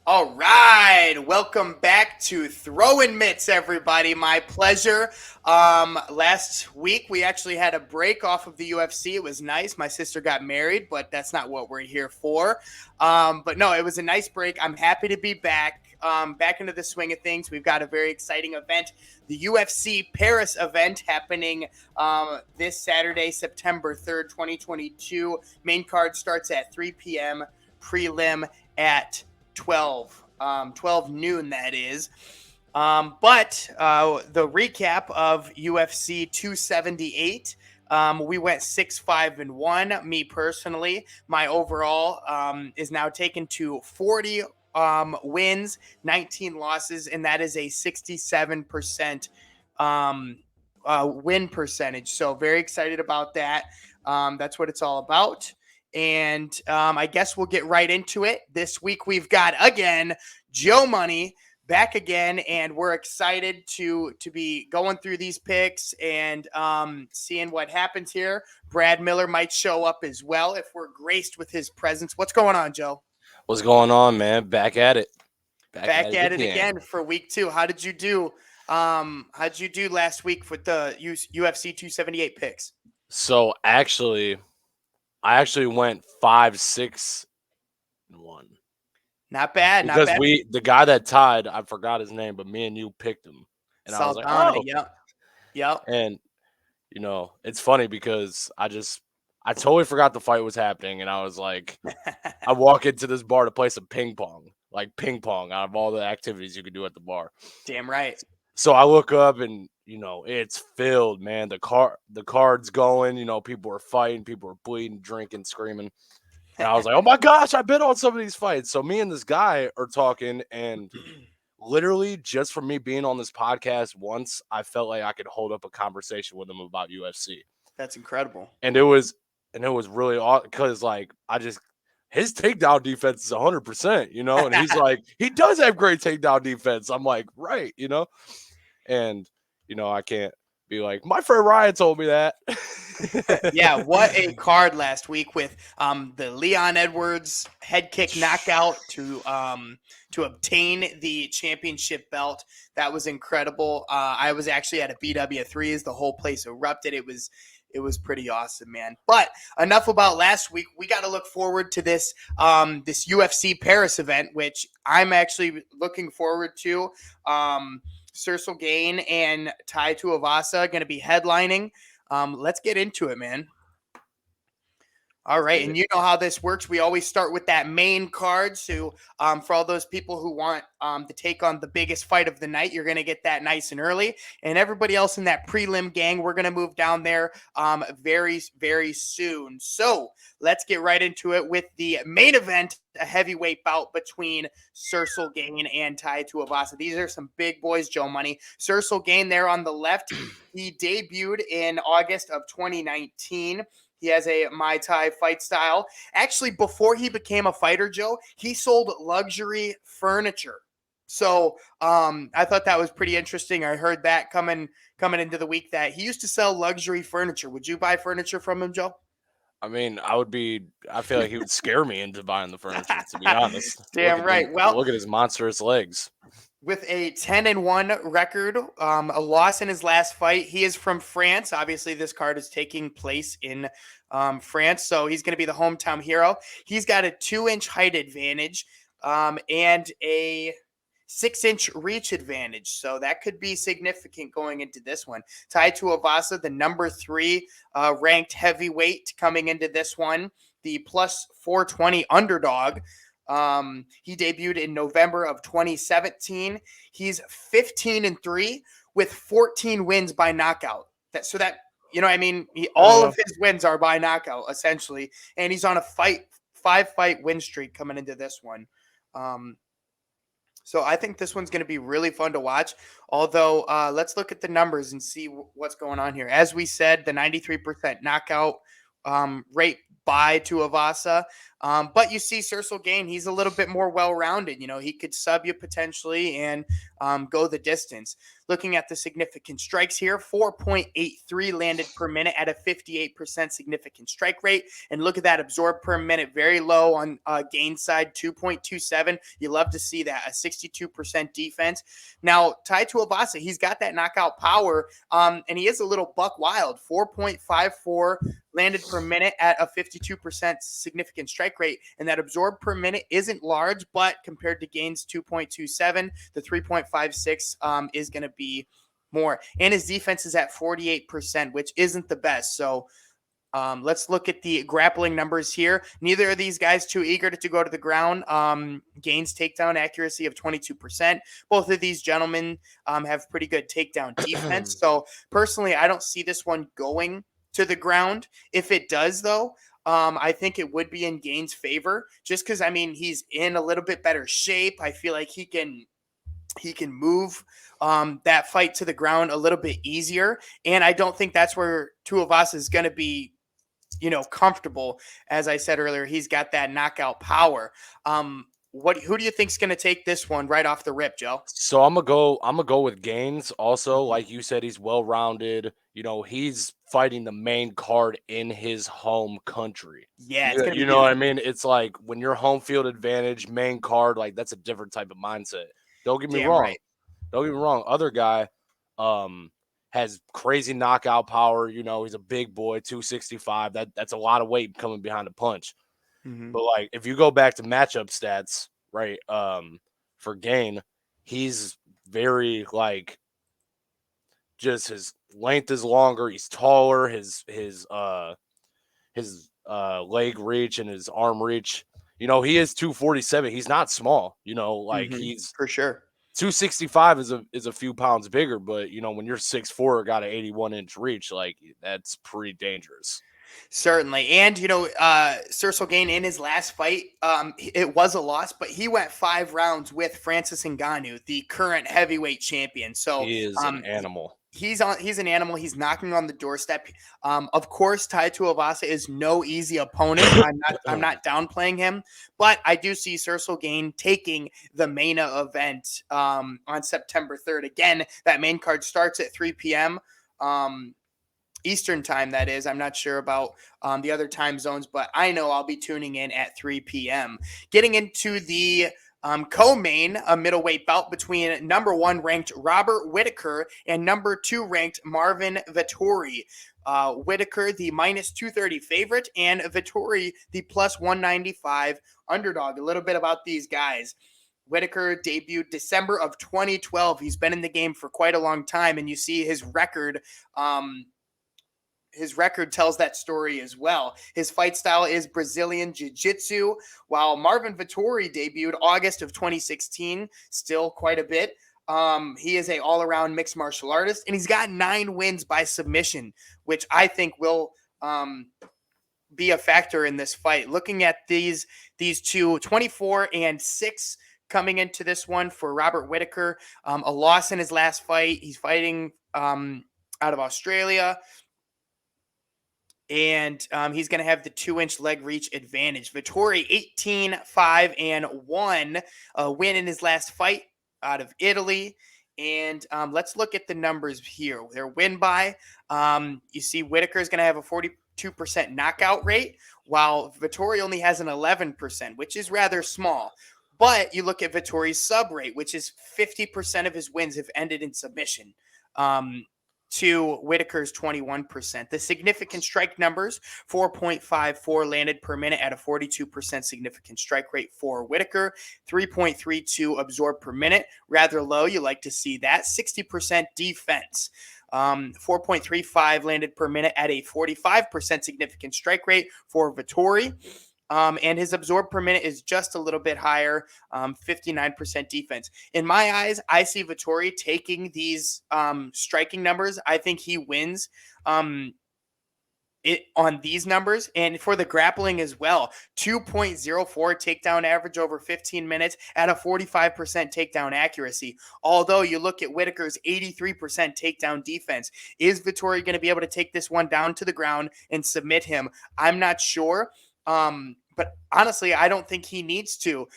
All right, welcome back to Throwin Mitts, everybody. My pleasure. Last week we actually had a break off of the UFC. It was nice. My sister got married, but that's not what we're here for. But no, it was a nice break. I'm happy to be back. Back into the swing of things. We've got a very exciting event, the UFC Paris event happening this Saturday, September 3rd, 2022. Main card starts at 3 p.m. Prelim at 12 noon, that is. But the recap of UFC 278, we went 6-5-1. Me personally, my overall is now taken to 40 wins, 19 losses, and that is a 67% win percentage. So very excited about that. That's what it's all about. And I guess we'll get right into it. This week we've got, again, Joe Money back again, and we're excited to be going through these picks and seeing what happens here. Brad Miller might show up as well if we're graced with his presence. What's going on, Joe? What's going on, man? Back at it. Back at it Again. again for week 2. How did you do? How'd you do last week with the UFC 278 picks? So I actually went 5-6-1 Not bad, not because bad. the guy that tied, I forgot his name, but me and you picked him, and I was like, Saldana, oh, yep. and it's funny because I totally forgot the fight was happening, and I was like, I walk into this bar to play some ping pong, like ping pong out of all the activities you could do at the bar. Damn right. So I look up and it's filled, man. The card's going, people are fighting, people are bleeding, drinking, screaming. And I was like, "Oh my gosh, I bet on some of these fights." So me and this guy are talking, and literally just from me being on this podcast once, I felt like I could hold up a conversation with him about UFC. That's incredible. And it was really awesome because like his takedown defense is 100%, and he's like, he does have great takedown defense. I'm like, right, and I can't be like, my friend Ryan told me that. Yeah, what a card last week with the Leon Edwards head kick knockout to obtain the championship belt. That was incredible. I was actually at a BW3 as the whole place erupted. It was pretty awesome, man. But enough about last week. We got to look forward to this this UFC Paris event, which I'm actually looking forward to. Cyril Gain and Tai Tuivasa going to be headlining. Let's get into it, man. All right, and you know how this works. We always start with that main card. So, for all those people who want to take on the biggest fight of the night, you're going to get that nice and early. And everybody else in that prelim gang, we're going to move down there very, very soon. So, let's get right into it with the main event, a heavyweight bout between Cyril Gain and Tai Tuivasa. These are some big boys, Joe Money. Cyril Gain there on the left. He debuted in August of 2019. He has a Muay Thai fight style. Actually, before he became a fighter, Joe, he sold luxury furniture. So I thought that was pretty interesting. I heard that coming into the week that he used to sell luxury furniture. Would you buy furniture from him, Joe? I mean, I feel like he would scare me into buying the furniture, to be honest. Damn right. Well, Look at his monstrous legs. with a 10-1 record, a loss in his last fight. He is from France. Obviously, this card is taking place in France, so he's going to be the hometown hero. He's got a 2-inch height advantage and a 6-inch reach advantage, so that could be significant going into this one. Tai Tuivasa, the number 3 ranked heavyweight coming into this one, the plus 420 underdog. He debuted in November of 2017. He's 15-3 with 14 wins by knockout. All of his wins are by knockout essentially, and he's on a 5-fight win streak coming into this one. So I think this one's going to be really fun to watch. Although, let's look at the numbers and see what's going on here. As we said, the 93% knockout rate by Tuivasa. But you see Cyril Gain, he's a little bit more well-rounded. He could sub you potentially and go the distance. Looking at the significant strikes here, 4.83 landed per minute at a 58% significant strike rate. And look at that absorb per minute, very low on Gain side, 2.27. You love to see that, a 62% defense. Now, Tai Tuivasa, he's got that knockout power, and he is a little buck wild, 4.54 landed per minute at a 52% significant strike rate. And that absorb per minute isn't large, but compared to Gain's 2.27, the 3.56 is going to be more. And his defense is at 48%, which isn't the best. So let's look at the grappling numbers here. Neither of these guys too eager to go to the ground. Gain's takedown accuracy of 22%. Both of these gentlemen have pretty good takedown defense. So personally, I don't see this one going to the ground. If it does, though, I think it would be in Gain's favor, just because he's in a little bit better shape. I feel like he can move that fight to the ground a little bit easier, and I don't think that's where Tuivasa is going to be, comfortable. As I said earlier, he's got that knockout power. Who do you think's going to take this one right off the rip, Joe? So I'm gonna go with Gaines. Also, Mhm. like you said, he's well rounded. He's fighting the main card in his home country. Yeah, it's You, going to you be know what I beautiful. mean? It's like when you're home field advantage, main card, like that's a different type of mindset. Don't get me Damn wrong. right. Don't get me wrong. Other guy has crazy knockout power. He's a big boy, 265. That's a lot of weight coming behind a punch. Hmm. But like if you go back to matchup stats, right? For Gain, he's very like just his length is longer, he's taller, his leg reach and his arm reach. He is 247. He's not small, like Hmm. he's For sure. 265 is a few pounds bigger, but when you're 6'4", got an 81-inch reach, like that's pretty dangerous. Certainly. And, Cyril Gain in his last fight, it was a loss, but he went 5 rounds with Francis Ngannou, the current heavyweight champion. So He is an animal. he's an animal. He's knocking on the doorstep. Of course, Tai Tuivasa is no easy opponent. I'm not downplaying him, but I do see Cyril Gain taking the main event on September 3rd. Again, that main card starts at 3 p.m. Eastern time, that is. I'm not sure about the other time zones, but I know I'll be tuning in at 3 p.m. Getting into the co-main, a middleweight bout between number 1 ranked Robert Whittaker and number 2 ranked Marvin Vettori. Whittaker, the minus 230 favorite, and Vettori, the plus 195 underdog. A little bit about these guys. Whittaker debuted December of 2012. He's been in the game for quite a long time, and you see his record. His record tells that story as well. His fight style is Brazilian Jiu-Jitsu, while Marvin Vettori debuted August of 2016, still quite a bit. He is a all-around mixed martial artist, and he's got 9 wins by submission, which I think will be a factor in this fight. Looking at these two, 24-6 coming into this one for Robert Whittaker, a loss in his last fight. He's fighting out of Australia. And he's going to have the 2-inch leg reach advantage. Vettori 18-5-1, a win in his last fight out of Italy. And let's look at the numbers here. Their win by, you see Whittaker is going to have a 42% knockout rate, while Vettori only has an 11%, which is rather small. But you look at Vettori's sub rate, which is 50% of his wins have ended in submission. To Whittaker's 21%. The significant strike numbers, 4.54 landed per minute at a 42% significant strike rate for Whittaker, 3.32 absorbed per minute, rather low. You like to see that. 60% defense. 4.35 landed per minute at a 45% significant strike rate for Vettori. And his absorb per minute is just a little bit higher, 59% defense. In my eyes, I see Vettori taking these striking numbers. I think he wins it on these numbers and for the grappling as well. 2.04 takedown average over 15 minutes at a 45% takedown accuracy. Although you look at Whitaker's 83% takedown defense, is Vettori going to be able to take this one down to the ground and submit him? I'm not sure. But honestly, I don't think he needs to.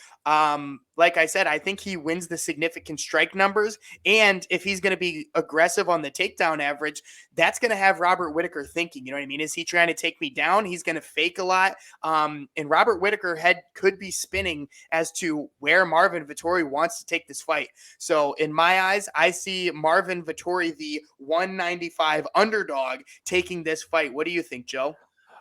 Like I said, I think he wins the significant strike numbers. And if he's going to be aggressive on the takedown average, that's going to have Robert Whitaker thinking, you know what I mean? Is he trying to take me down? He's going to fake a lot. And Robert Whitaker head could be spinning as to where Marvin Vettori wants to take this fight. So in my eyes, I see Marvin Vettori, the 195 underdog, taking this fight. What do you think, Joe?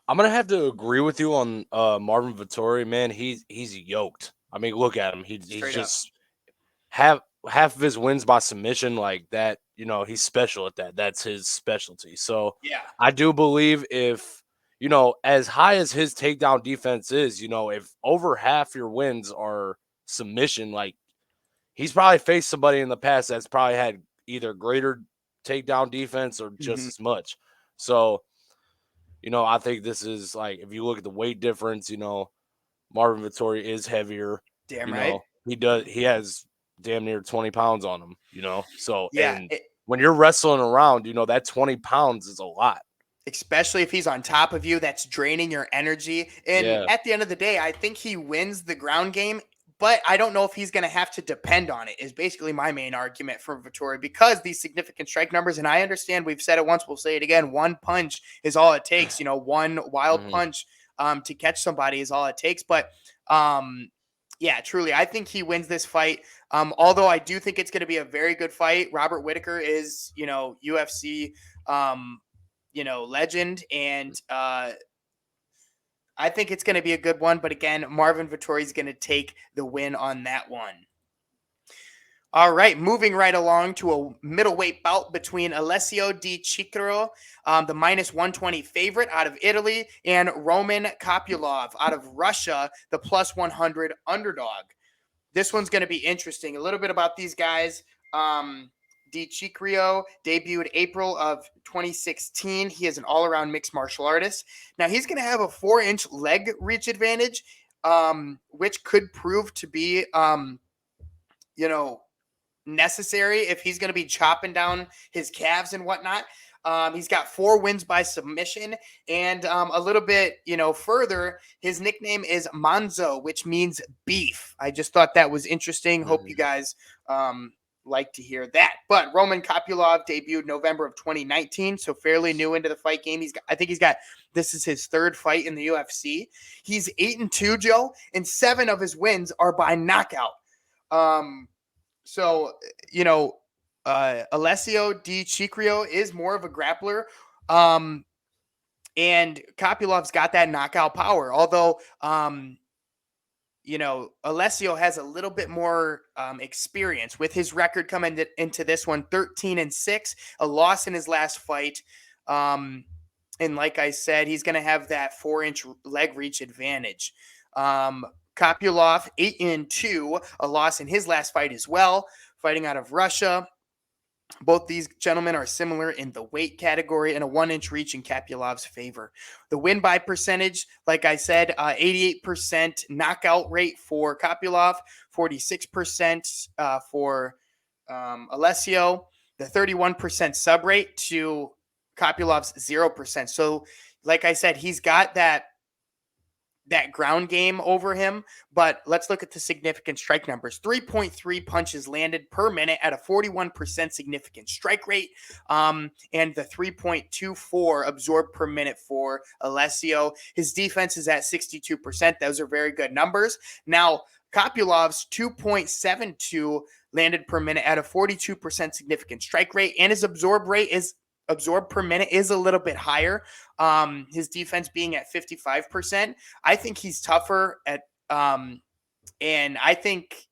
I'm gonna have to agree with you on Marvin Vittori, man. He's yoked. I mean, look at him. He's Straight up. just half of his wins by submission like that. You know, he's special at that. That's his specialty. So Yeah. I do believe if as high as his takedown defense is, if over half your wins are submission, like he's probably faced somebody in the past that's probably had either greater takedown defense or just Mm-hmm. as much. So I think this is like if you look at the weight difference, Marvin Vittori is heavier. Damn right. He has damn near 20 pounds on him, So Yeah. and when you're wrestling around, that 20 pounds is a lot. Especially if he's on top of you, that's draining your energy. And Yeah. at the end of the day, I think he wins the ground game, but I don't know if he's going to have to depend on it, is basically my main argument for Vittori, because these significant strike numbers, and I understand we've said it once, we'll say it again, one punch is all it takes, one wild Mhm. punch to catch somebody is all it takes. But yeah, truly, I think he wins this fight. Although I do think it's going to be a very good fight. Robert Whitaker is, UFC legend. And I think it's going to be a good one. But again, Marvin Vittori is going to take the win on that one. All right, moving right along to a middleweight bout between Alessio Di Cicero, the minus 120 favorite out of Italy, and Roman Kopylov out of Russia, the plus 100 underdog. This one's going to be interesting. A little bit about these guys. Di Ciccio debuted April of 2016. He is an all-around mixed martial artist. Now he's going to have a 4-inch leg reach advantage, which could prove to be, necessary if he's going to be chopping down his calves and whatnot. He's got 4 wins by submission, and a little bit, further, his nickname is Manzo, which means beef. I just thought that was interesting. Hope you guys like to hear that. But Roman Kopylov debuted November of 2019, so fairly new into the fight game. I think this is his 3rd fight in the UFC. He's 8-2, Joe, and 7 of his wins are by knockout. So, Alessio Di Ciccio is more of a grappler. And Kopylov's got that knockout power. Although, Alessio has a little bit more experience with his record coming into this one, 13-6, a loss in his last fight. And like I said, he's going to have that 4-inch leg reach advantage. Kopylov, 8-2, a loss in his last fight as well, fighting out of Russia. Both these gentlemen are similar in the weight category and a 1-inch reach in Kopylov's favor. The win by percentage, like I said, 88% knockout rate for Kopylov, 46% for Alessio, the 31% sub rate to Kopylov's 0%. So, like I said, he's got that ground game over him, but let's look at the significant strike numbers. 3.3 punches landed per minute at a 41% significant strike rate, and the 3.24 absorbed per minute for Alessio. His defense is at 62%. Those are very good numbers. Now, Kopylov's 2.72 landed per minute at a 42% significant strike rate, and his absorbed per minute is a little bit higher. His defense being at 55%. I think he's tougher and I think,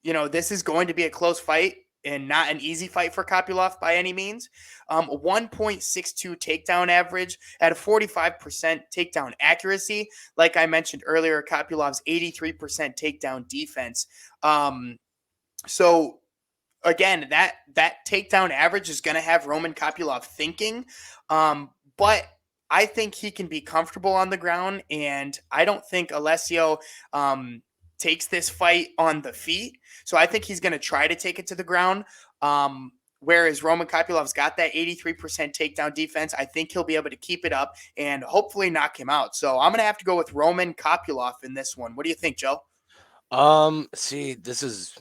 this is going to be a close fight and not an easy fight for Kopylov by any means. 1.62 takedown average at a 45% takedown accuracy. Like I mentioned earlier, Kopylov's 83% takedown defense. So again, that takedown average is going to have Roman Kopylov thinking. But I think he can be comfortable on the ground, and I don't think Alessio takes this fight on the feet. So I think he's going to try to take it to the ground. Whereas Roman Kopylov's got that 83% takedown defense, I think he'll be able to keep it up and hopefully knock him out. So I'm going to have to go with Roman Kopylov in this one. What do you think, Joe? See, this is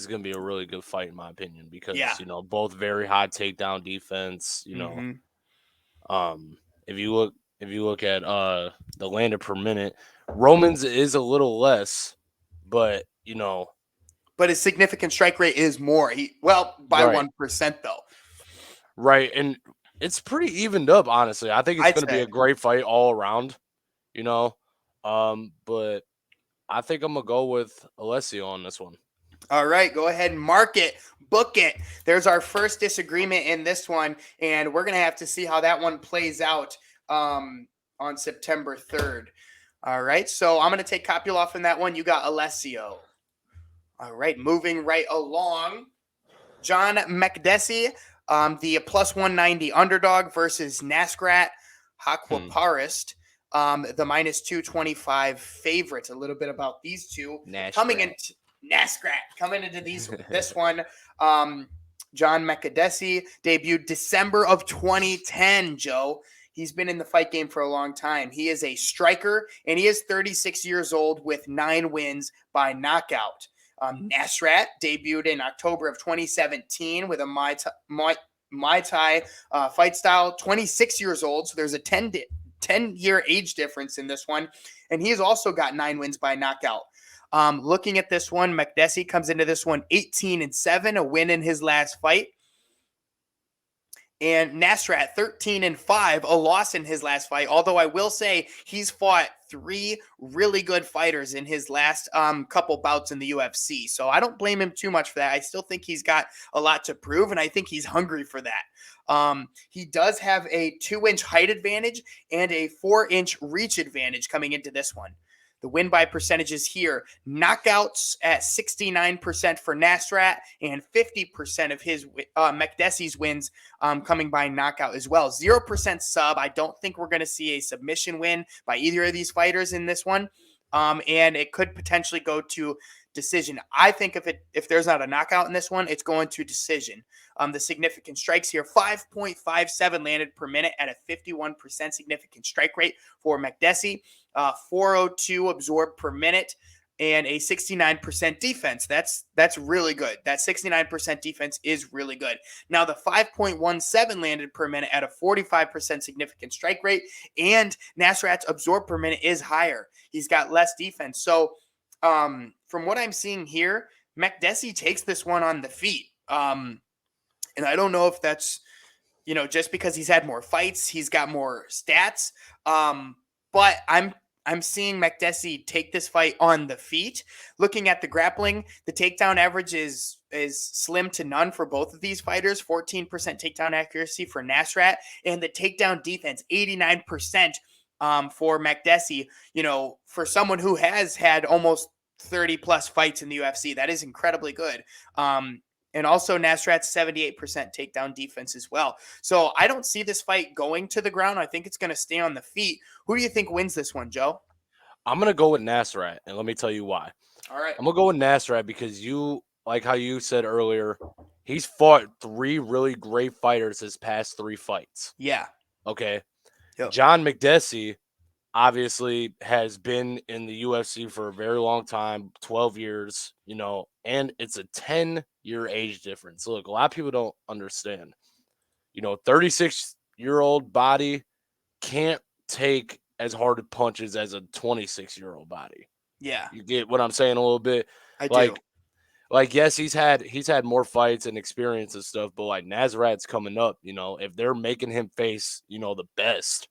gonna be a really good fight in my opinion Yeah. because both very high takedown defense. Mm-hmm. Um, if you look at the landed per minute, Romans is a little less, but But his significant strike rate is more. By right, 1% though. right, and it's pretty evened up. Honestly, I think it's I'd gonna be say. a great fight all around. You know, but I think I'm gonna go with Alessio on this one. All right, go ahead and mark it, book it. There's our first disagreement in this one, and we're gonna have to see how that one plays out on September 3rd. All right, so I'm gonna take Kopylov in that one. You got Alessio. All right, moving right along. John Makdessi, the plus 190 underdog versus Nasrat Hakwaparist, the minus 225 favorite. A little bit about these two coming Nashrat. into coming into this one. John Makdessi debuted December of 2010. Joe, he's been in the fight game for a long time. He is a striker, and he is 36 years old with 9 wins by knockout. Nasrat debuted in October of 2017 with a Muay Thai fight style, 26 years old. So there's a 10-year age difference in this one. And he's also got 9 wins by knockout. Looking at this one, Makdessi comes into this one 18-7, a win in his last fight. And Nasrat 13-5, a loss in his last fight. Although I will say he's fought 3 really good fighters in his last couple bouts in the UFC. So I don't blame him too much for that. I still think he's got a lot to prove, and I think he's hungry for that. He does have a 2-inch height advantage and a 4-inch reach advantage coming into this one. The win by percentages here, knockouts at 69% for Nasrat and 50% of his Makdessi's wins coming by knockout as well. 0% sub. I don't think we're going to see a submission win by either of these fighters in this one. And it could potentially go to decision. I think if there's not a knockout in this one, it's going to decision. The significant strikes here, 5.57 landed per minute at a 51% significant strike rate for Makdessi, 402 absorbed per minute, and a 69% defense. That's really good. That 69% defense is really good. Now the 5.17 landed per minute at a 45% significant strike rate, and Nasrat's absorbed per minute is higher. He's got less defense. So from what I'm seeing here, Makdessi takes this one on the feet. And I don't know if that's, just because he's had more fights, he's got more stats. But I'm seeing Makdessi take this fight on the feet. Looking at the grappling, the takedown average is slim to none for both of these fighters. 14% takedown accuracy for Nasrat, and the takedown defense 89% for Makdessi. For someone who has had almost 30 plus fights in the UFC, that is incredibly good. And also Nasrat's 78% takedown defense as well. So I don't see this fight going to the ground. I think it's going to stay on the feet. Who do you think wins this one, Joe? I'm gonna go with Nasrat, and let me tell you why. All right. I'm gonna go with Nasrat because like how you said earlier, he's fought 3 really great fighters his past 3 fights. Yeah. Okay. Yep. John Makdessi obviously has been in the UFC for a very long time, 12 years, and it's a 10-year age difference. Look, a lot of people don't understand. 36-year-old body can't take as hard of punches as a 26-year-old body. Yeah. You get what I'm saying a little bit? I do. Like yes, he's had more fights and experience and stuff, but like Nasrat's coming up, if they're making him face, the best,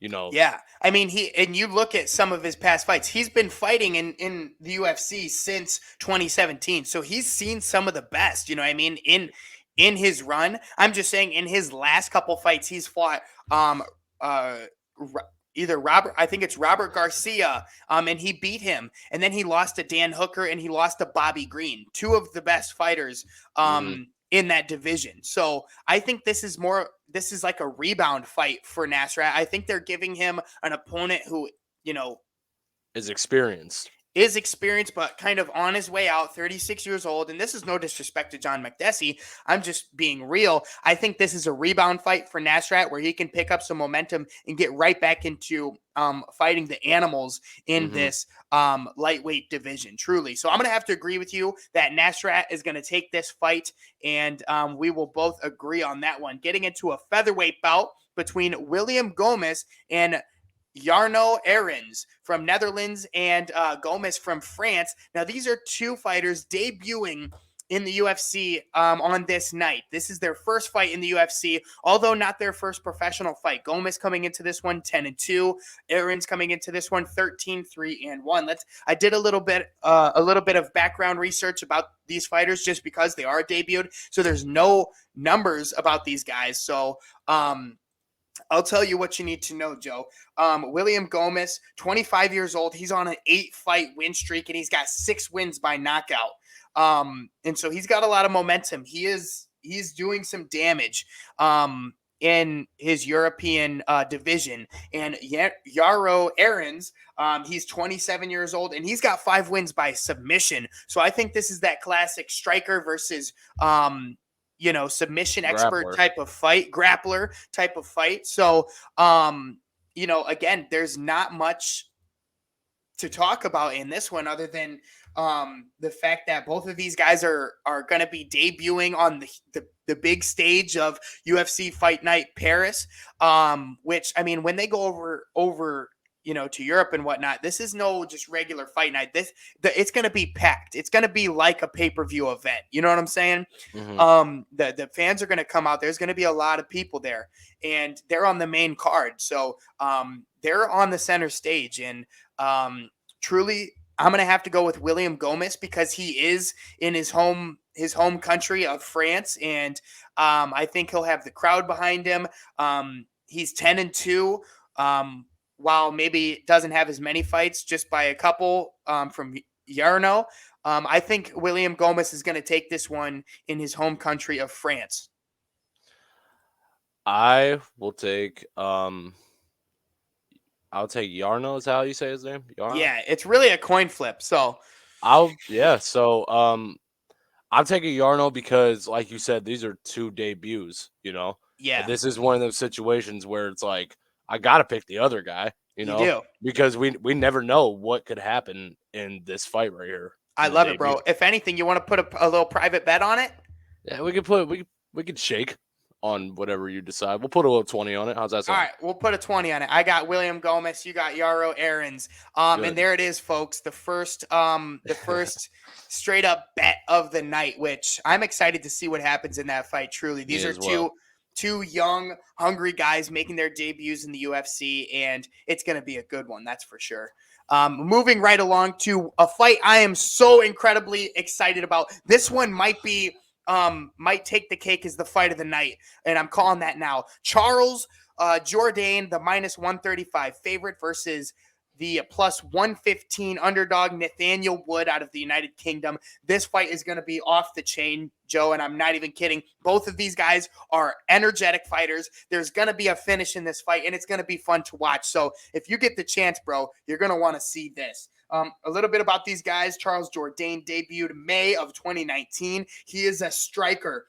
Yeah. I mean, and you look at some of his past fights, he's been fighting in the UFC since 2017. So he's seen some of the best, you know what I mean, in his run. I'm just saying in his last couple fights, he's fought either Robert Garcia, and he beat him. And then he lost to Dan Hooker and he lost to Bobby Green, 2 of the best fighters in that division. So I think this is like a rebound fight for Nasrat. I think they're giving him an opponent who, Is experienced. is experienced, but kind of on his way out, 36 years old. And this is no disrespect to John McDessie. I'm just being real. I think this is a rebound fight for Nasrat where he can pick up some momentum and get right back into fighting the animals in this lightweight division, truly. So I'm going to have to agree with you that Nasrat is going to take this fight, and we will both agree on that one. Getting into a featherweight bout between William Gomez and Jarno Arens from Netherlands and Gomez from France. Now, these are two fighters debuting in the UFC on this night. This is their first fight in the UFC, although not their first professional fight. Gomez coming into this one 10-2. Arens coming into this one 13-3-1. I did a little bit of background research about these fighters just because they are debuted. So there's no numbers about these guys. So I'll tell you what you need to know, Joe. William Gomez, 25 years old. He's on an 8-fight win streak, and he's got 6 wins by knockout. And so he's got a lot of momentum. He's doing some damage in his European division. And Yaro Arens, he's 27 years old, and he's got 5 wins by submission. So I think this is that classic striker versus submission expert type of fight, grappler type of fight. So, again, there's not much to talk about in this one other than the fact that both of these guys are going to be debuting on the big stage of UFC Fight Night Paris, which, I mean, when they go over to Europe and whatnot, this is no just regular fight night. It's going to be packed. It's going to be like a pay-per-view event. You know what I'm saying? The fans are going to come out. There's going to be a lot of people there, and they're on the main card. So they're on the center stage, and truly, I'm going to have to go with William Gomez because he is in his home country of France, and I think he'll have the crowd behind him. He's 10-2. While maybe doesn't have as many fights, just by a couple from Jarno, I think William Gomez is going to take this one in his home country of France. I will take I'll take Jarno. Is that how you say his name? Jarno? Yeah, it's really a coin flip. So I'm taking Jarno because, like you said, these are 2 debuts. Yeah, And this is one of those situations where it's like, I gotta pick the other guy, you do. because we never know what could happen in this fight right here. I love it, bro. If anything, you want to put a little private bet on it? Yeah, we could shake on whatever you decide. We'll put a little 20 on it. How's that sound? All right, we'll put a 20 on it. I got William Gomez, you got Yaro Arens. And there it is, folks. The first straight up bet of the night, which I'm excited to see what happens in that fight. Truly, these are two young, hungry guys making their debuts in the UFC, and it's going to be a good one, that's for sure. Moving right along to a fight I am so incredibly excited about. This one might take the cake as the fight of the night, and I'm calling that now. Charles Jourdain, the -135 favorite, versus the +115 underdog Nathaniel Wood out of the United Kingdom. This fight is going to be off the chain, Joe, and I'm not even kidding. Both of these guys are energetic fighters. There's going to be a finish in this fight, and it's going to be fun to watch. So if you get the chance, bro, you're going to want to see this. A little bit about these guys. Charles Jourdain debuted May of 2019. He is a striker.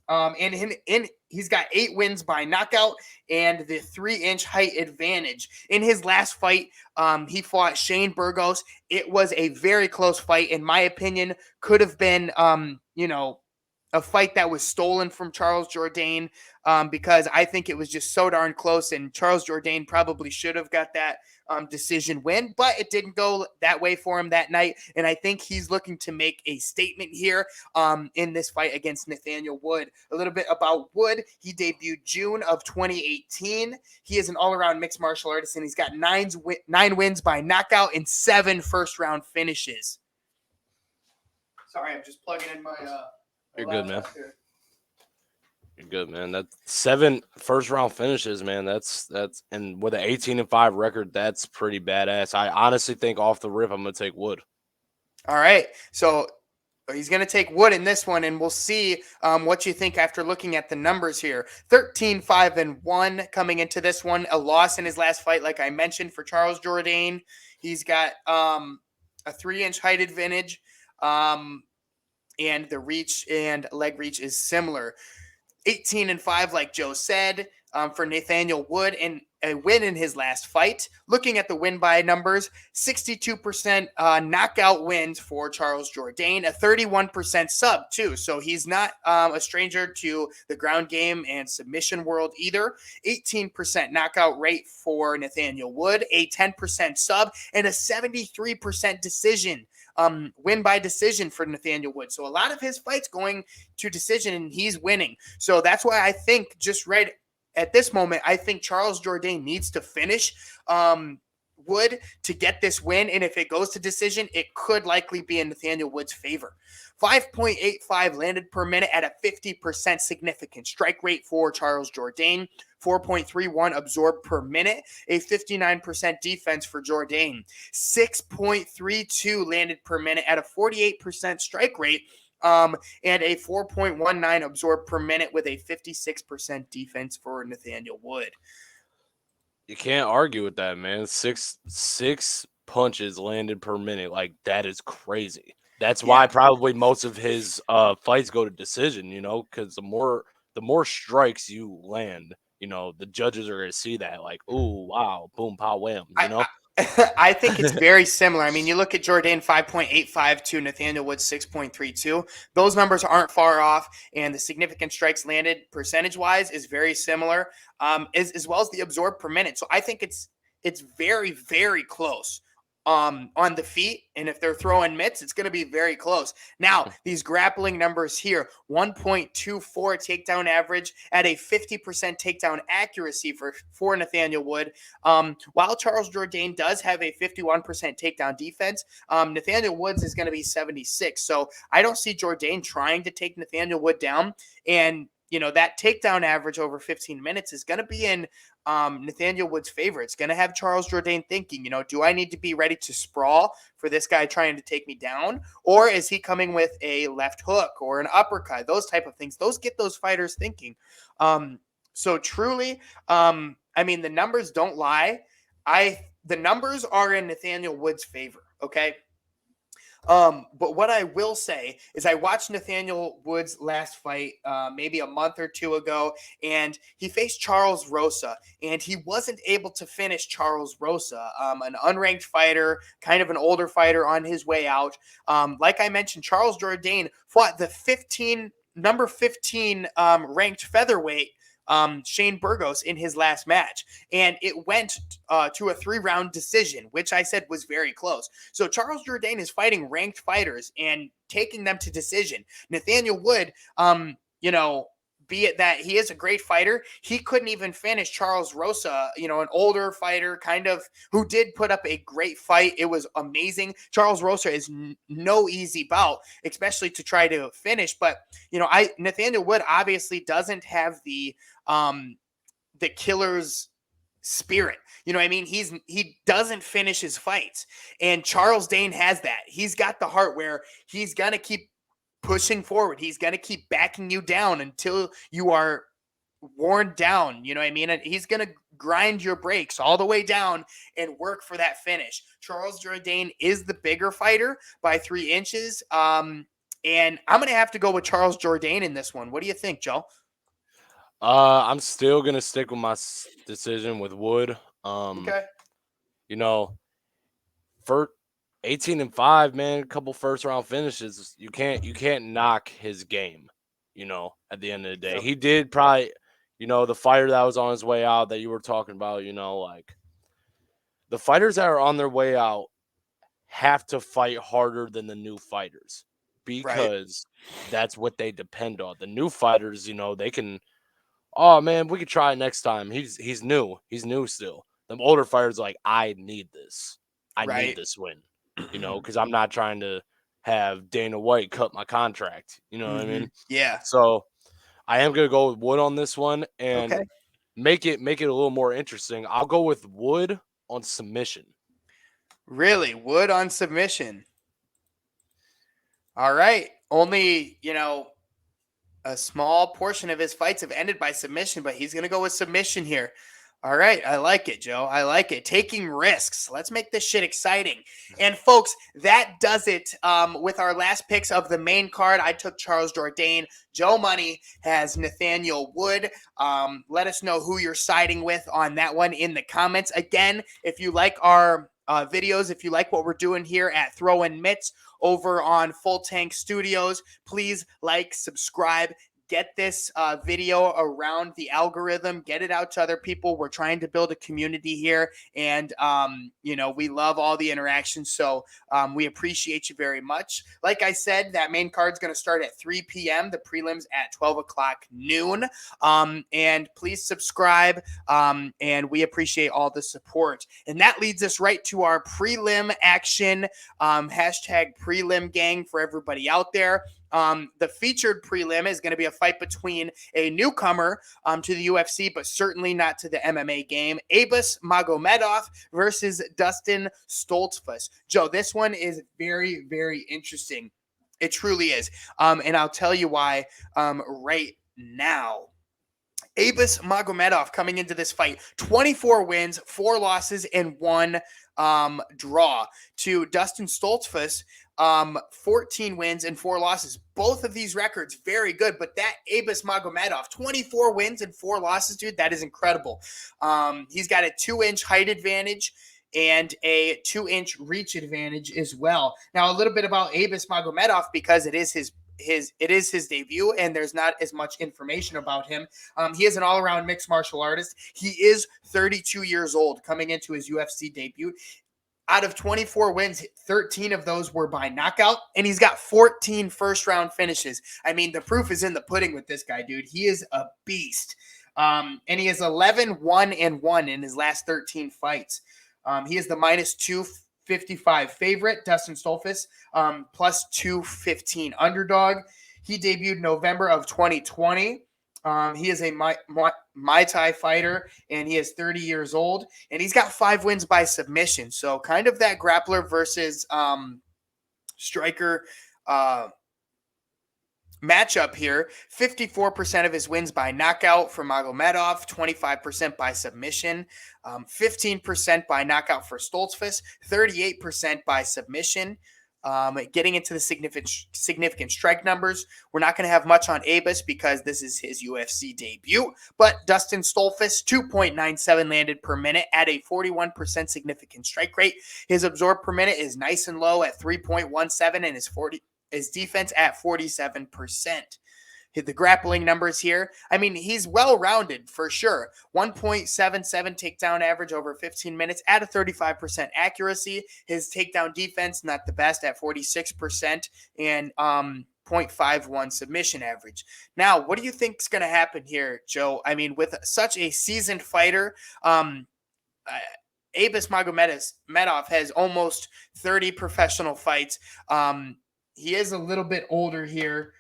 And he's got 8 wins by knockout and the 3-inch height advantage. In his last fight, he fought Shane Burgos. It was a very close fight, in my opinion. Could have been, a fight that was stolen from Charles Jourdain because I think it was just so darn close, and Charles Jourdain probably should have got that decision win, but it didn't go that way for him that night, and I think he's looking to make a statement here in this fight against Nathaniel Wood. A little bit about Wood. He debuted June of 2018. He is an all-around mixed martial artist, and he's got 9 wins by knockout and 7 first-round finishes. Sorry, I'm just plugging in my You're good, man. You're good, man. That's 7 first-round finishes, man. That's and with an 18-5 record, that's pretty badass. I honestly think off the rip, I'm gonna take Wood. All right, so He's going to take Wood in this one, and we'll see what you think after looking at the numbers here. 13-5-1 coming into this one. A loss in his last fight, like I mentioned, for Charles Jourdain. He's got a 3-inch height advantage, and the reach and leg reach is similar. 18-5, like Joe said, for Nathaniel Wood, and a win in his last fight. Looking at the win by numbers, 62% knockout wins for Charles Jourdain, a 31% sub too. So he's not a stranger to the ground game and submission world either. 18% knockout rate for Nathaniel Wood, a 10% sub, and a 73% decision. Win by decision for Nathaniel Wood. So a lot of his fights going to decision, and he's winning. So that's why I think, just right at this moment, I think Charles Jourdain needs to finish Wood to get this win. And if it goes to decision, it could likely be in Nathaniel Wood's favor. 5.85 landed per minute at a 50% significant strike rate for Charles Jourdain. 4.31 absorbed per minute, a 59% defense for Jourdain. 6.32 landed per minute at a 48% strike rate, and a 4.19 absorbed per minute with a 56% defense for Nathaniel Wood. You can't argue with that, man. Six punches landed per minute. Like, that is crazy. That's why probably most of his fights go to decision, because the more strikes you land, the judges are going to see that, like, ooh, wow, boom, pow, wham, I think it's very similar. I mean, you look at Jourdain 5.85 to Nathaniel Wood 6.32. Those numbers aren't far off, and the significant strikes landed percentage-wise is very similar, as well as the absorbed per minute. So I think it's very, very close on the feet, and if they're throwing mitts, it's going to be very close. Now, these grappling numbers here, 1.24 takedown average at a 50% takedown accuracy for Nathaniel Wood. While Charles Jourdain does have a 51% takedown defense, Nathaniel Woods is going to be 76. So I don't see Jourdain trying to take Nathaniel Wood down, and that takedown average over 15 minutes is going to be in Nathaniel Wood's favor. It's going to have Charles Jourdain thinking, do I need to be ready to sprawl for this guy trying to take me down? Or is he coming with a left hook or an uppercut? Those type of things. Those get those fighters thinking. So truly, I mean, the numbers don't lie. The numbers are in Nathaniel Wood's favor, okay? But what I will say is I watched Nathaniel Wood's last fight maybe a month or two ago, and he faced Charles Rosa, and he wasn't able to finish Charles Rosa, an unranked fighter, kind of an older fighter on his way out. Like I mentioned, Charles Jourdain fought the number 15 ranked featherweight, Shane Burgos, in his last match, and it went to a 3-round decision, which I said was very close. So Charles Jourdain is fighting ranked fighters and taking them to decision. Nathaniel Wood, be it that he is a great fighter, he couldn't even finish Charles Rosa, an older fighter, kind of, who did put up a great fight. It was amazing. Charles Rosa is no easy bout, especially to try to finish. But Nathaniel Wood obviously doesn't have the killer's spirit. You know what I mean? He doesn't finish his fights, and Charles Dane has that. He's got the heart where he's gonna keep pushing forward. He's going to keep backing you down until you are worn down. You know what I mean? And he's going to grind your brakes all the way down and work for that finish. Charles Jourdain is the bigger fighter by 3 inches. And I'm going to have to go with Charles Jourdain in this one. What do you think, Joe? I'm still going to stick with my decision with Wood. Okay. For 18-5, man, a couple first round finishes. You can't knock his game, at the end of the day. Yep. He did probably, the fighter that was on his way out that you were talking about, like the fighters that are on their way out have to fight harder than the new fighters because that's what they depend on. The new fighters, they can, oh man, we could try it next time. He's new. He's new still. The older fighters like, I need this. I need this win. Because I'm not trying to have Dana White cut my contract. You know what I mean? Yeah. So I am going to go with Wood on this one and Okay. make it a little more interesting. I'll go with Wood on submission. Really? Wood on submission? All right. Only, a small portion of his fights have ended by submission, but he's going to go with submission here. All right. I like it, Joe. I like it. Taking risks. Let's make this shit exciting. And folks, that does it with our last picks of the main card. I took Charles Jourdain. Joe Money has Nathaniel Wood. Let us know who you're siding with on that one in the comments. Again, if you like our videos, if you like what we're doing here at Throwin Mitts over on Full Tank Studios, please like, subscribe, get this video around the algorithm, get it out to other people. We're trying to build a community here, and we love all the interactions, so we appreciate you very much. Like I said, that main card's going to start at 3 p.m., the prelims at 12 o'clock noon, and please subscribe, and we appreciate all the support. And that leads us right to our prelim action, hashtag prelim gang for everybody out there. The featured prelim is going to be a fight between a newcomer to the UFC, but certainly not to the MMA game. Abus Magomedov versus Dustin Stoltzfus. Joe, this one is very, very interesting. It truly is. And I'll tell you why right now. Abus Magomedov coming into this fight, 24 wins, 4 losses, and 1 draw. To Dustin Stoltzfus, 14 wins and 4 losses. Both of these records very good, but that Abus Magomedov, 24 wins and 4 losses, dude, that is incredible. He's got a 2-inch height advantage and a 2-inch reach advantage as well. Now, a little bit about Abus Magomedov, because it is his debut and there's not as much information about him. He is an all-around mixed martial artist. He is 32 years old coming into his UFC debut. Out of 24 wins, 13 of those were by knockout, and he's got 14 first-round finishes. I mean, the proof is in the pudding with this guy, dude. He is a beast. And he has 11-1-1 in his last 13 fights. He is the minus 255 favorite. Dustin Stoltzfus, plus 215 underdog. He debuted November of 2020. He is a Muay Thai fighter, and he is 30 years old, and he's got 5 wins by submission. So kind of that grappler versus striker matchup here. 54% of his wins by knockout for Magomedov, 25% by submission, 15% by knockout for Stoltzfus, 38% by submission. Getting into the significant strike numbers, we're not going to have much on Abus because this is his UFC debut, but Dustin Stoltzfus, 2.97 landed per minute at a 41% significant strike rate. His absorb per minute is nice and low at 3.17, and his defense at 47%. The grappling numbers here, I mean, he's well-rounded for sure. 1.77 takedown average over 15 minutes at a 35% accuracy. His takedown defense, not the best, at 46%, and 0.51 submission average. Now, what do you think is going to happen here, Joe? I mean, with such a seasoned fighter, Abus Magomedov has almost 30 professional fights. He is a little bit older here.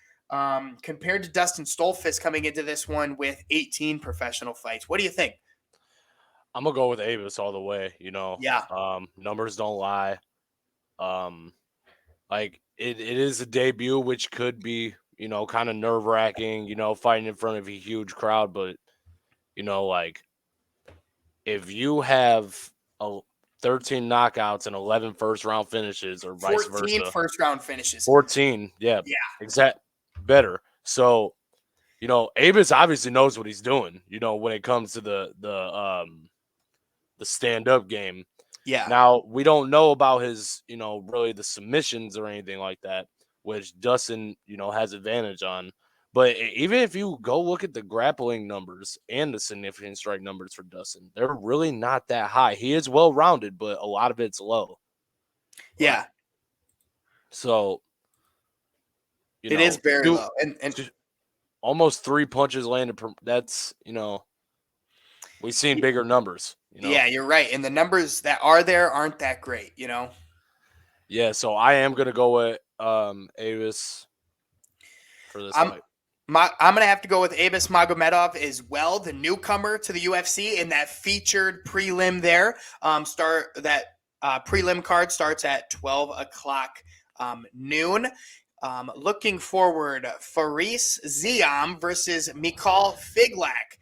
Compared to Dustin Stoltzfus coming into this one with 18 professional fights. What do you think? I'm gonna go with Abus all the way. Yeah. Numbers don't lie. Like it is a debut, which could be kind of nerve wracking. Fighting in front of a huge crowd, but like if you have 13 knockouts and 11 first round finishes, or vice 14 versa, first round finishes. 14, yeah, exact better. So Abus obviously knows what he's doing, when it comes to the stand-up game. Yeah. Now, we don't know about his, really the submissions or anything like that, which Dustin, has advantage on. But even if you go look at the grappling numbers and the significant strike numbers for Dustin, they're really not that high. He is well-rounded, but a lot of it's low. Yeah. So, it is very low. And almost 3 punches landed per. That's we've seen bigger numbers. Yeah, you're right. And the numbers that are there aren't that great. Yeah, so I am gonna go with Abus for this fight. I'm going to have to go with Abus Magomedov as well, the newcomer to the UFC, in that featured prelim there. Prelim card starts at 12 o'clock noon. Looking forward, Faris Ziam versus Mikal Figlak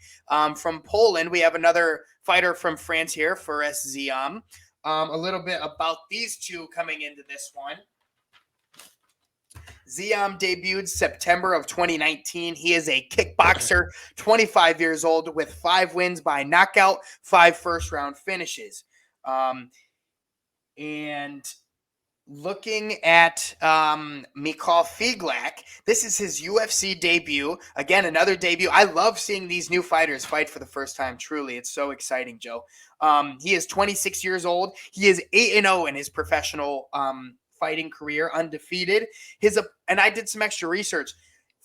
from Poland. We have another fighter from France here, Faris Ziam. A little bit about these two coming into this one. Ziam debuted September of 2019. He is a kickboxer, 25 years old, with 5 wins by knockout, 5 first-round finishes. And looking at Mikal Figlak, this is his UFC debut. Again, another debut. I love seeing these new fighters fight for the first time. Truly, it's so exciting, Joe. He is 26 years old. He is 8-0 in his professional fighting career, undefeated. And I did some extra research